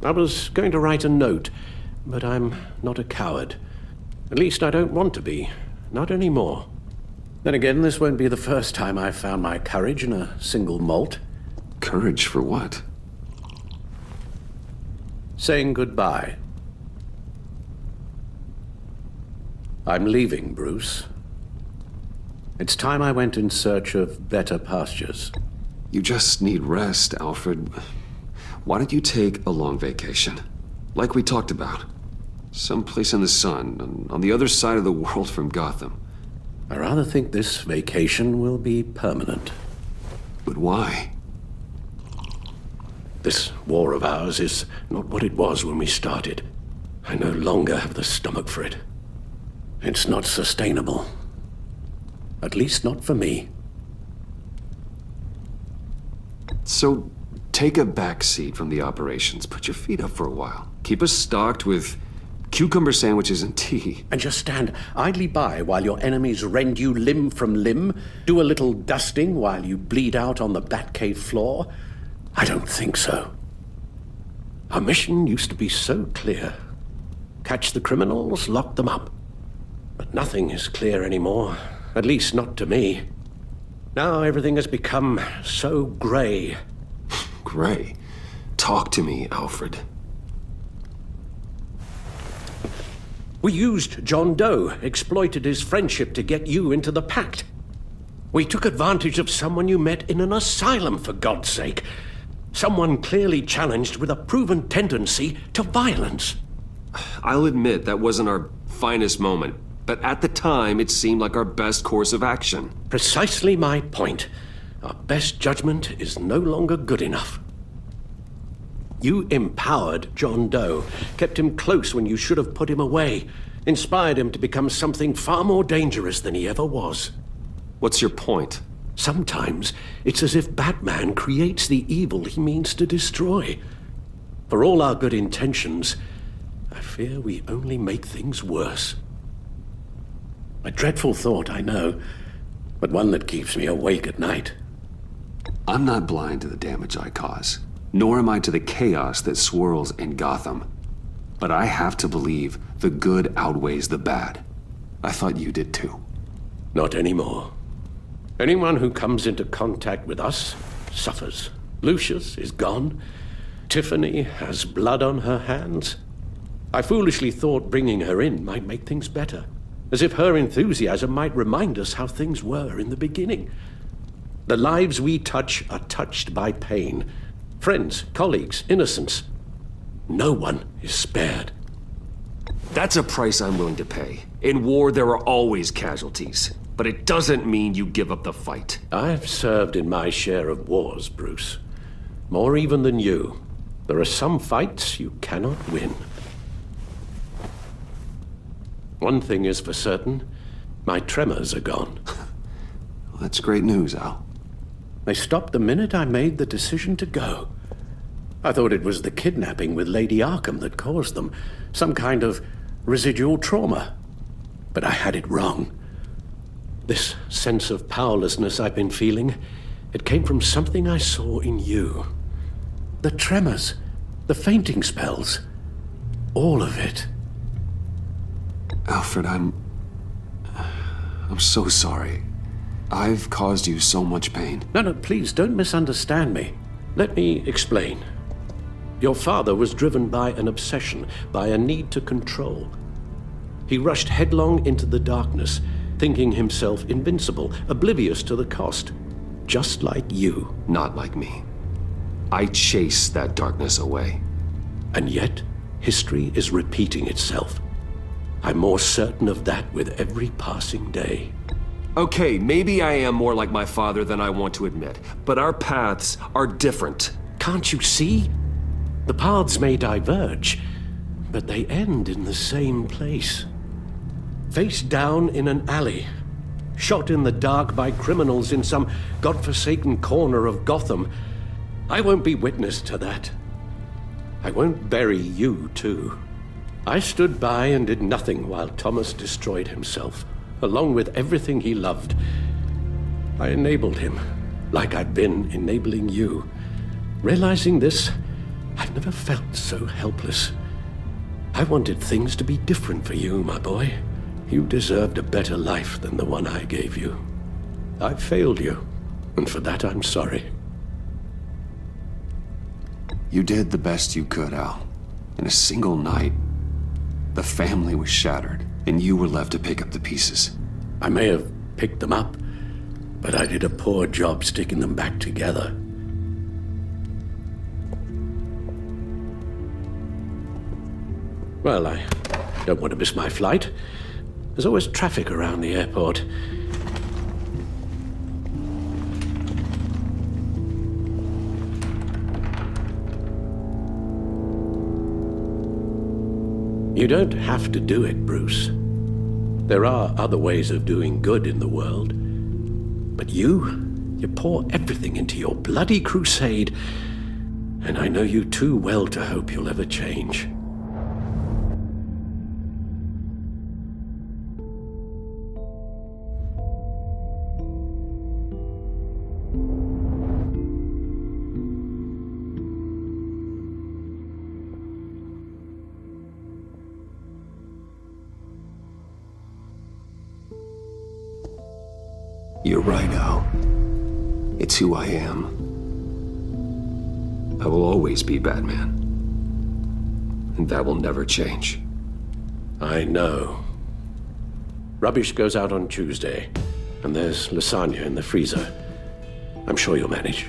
I was going to write a note, but I'm not a coward. At least I don't want to be. Not anymore. Then again, this won't be the first time I've found my courage in a single malt. Courage for what? Saying goodbye. I'm leaving, Bruce. It's time I went in search of better pastures. You just need rest, Alfred. Why don't you take a long vacation? Like we talked about. Someplace in the sun, on the other side of the world from Gotham. I rather think this vacation will be permanent. But why? This war of ours is not what it was when we started. I no longer have the stomach for it. It's not sustainable. At least not for me. So, take a back seat from the operations. Put your feet up for a while. Keep us stocked with cucumber sandwiches and tea. And just stand idly by while your enemies rend you limb from limb? Do a little dusting while you bleed out on the Batcave floor? I don't think so. Our mission used to be so clear. Catch the criminals, lock them up. But nothing is clear anymore. At least not to me. Now everything has become so gray. Gray? Talk to me, Alfred. We used John Doe, exploited his friendship to get you into the pact. We took advantage of someone you met in an asylum, for God's sake. Someone clearly challenged with a proven tendency to violence. I'll admit that wasn't our finest moment, but at the time it seemed like our best course of action. Precisely my point. Our best judgment is no longer good enough. You empowered John Doe, kept him close when you should have put him away, inspired him to become something far more dangerous than he ever was. What's your point? Sometimes it's as if Batman creates the evil he means to destroy. For all our good intentions, I fear we only make things worse. A dreadful thought, I know, but one that keeps me awake at night. I'm not blind to the damage I cause, nor am I to the chaos that swirls in Gotham. But I have to believe the good outweighs the bad. I thought you did too. Not anymore. Anyone who comes into contact with us suffers. Lucius is gone. Tiffany has blood on her hands. I foolishly thought bringing her in might make things better, as if her enthusiasm might remind us how things were in the beginning. The lives we touch are touched by pain. Friends, colleagues, innocents. No one is spared. That's a price I'm willing to pay. In war, there are always casualties. But it doesn't mean you give up the fight. I've served in my share of wars, Bruce. More even than you. There are some fights you cannot win. One thing is for certain. My tremors are gone. Well, that's great news, Al. They stopped the minute I made the decision to go. I thought it was the kidnapping with Lady Arkham that caused them. Some kind of residual trauma. But I had it wrong. This sense of powerlessness I've been feeling, it came from something I saw in you. The tremors, the fainting spells, all of it. Alfred, I'm so sorry. I've caused you so much pain. No, please don't misunderstand me. Let me explain. Your father was driven by an obsession, by a need to control. He rushed headlong into the darkness, thinking himself invincible, oblivious to the cost. Just like you. Not like me. I chased that darkness away. And yet, history is repeating itself. I'm more certain of that with every passing day. Okay, maybe I am more like my father than I want to admit, but our paths are different. Can't you see? The paths may diverge, but they end in the same place. Face down in an alley, shot in the dark by criminals in some godforsaken corner of Gotham. I won't be witness to that. I won't bury you, too. I stood by and did nothing while Thomas destroyed himself, along with everything he loved. I enabled him, like I've been enabling you. Realizing this, I've never felt so helpless. I wanted things to be different for you, my boy. You deserved a better life than the one I gave you. I failed you, and for that I'm sorry. You did the best you could, Al. In a single night, the family was shattered, and you were left to pick up the pieces. I may have picked them up, but I did a poor job sticking them back together. Well, I don't want to miss my flight. There's always traffic around the airport. You don't have to do it, Bruce. There are other ways of doing good in the world. But you pour everything into your bloody crusade, and I know you too well to hope you'll ever change. You're right, Al. It's who I am. I will always be Batman. And that will never change. I know. Rubbish goes out on Tuesday, and there's lasagna in the freezer. I'm sure you'll manage.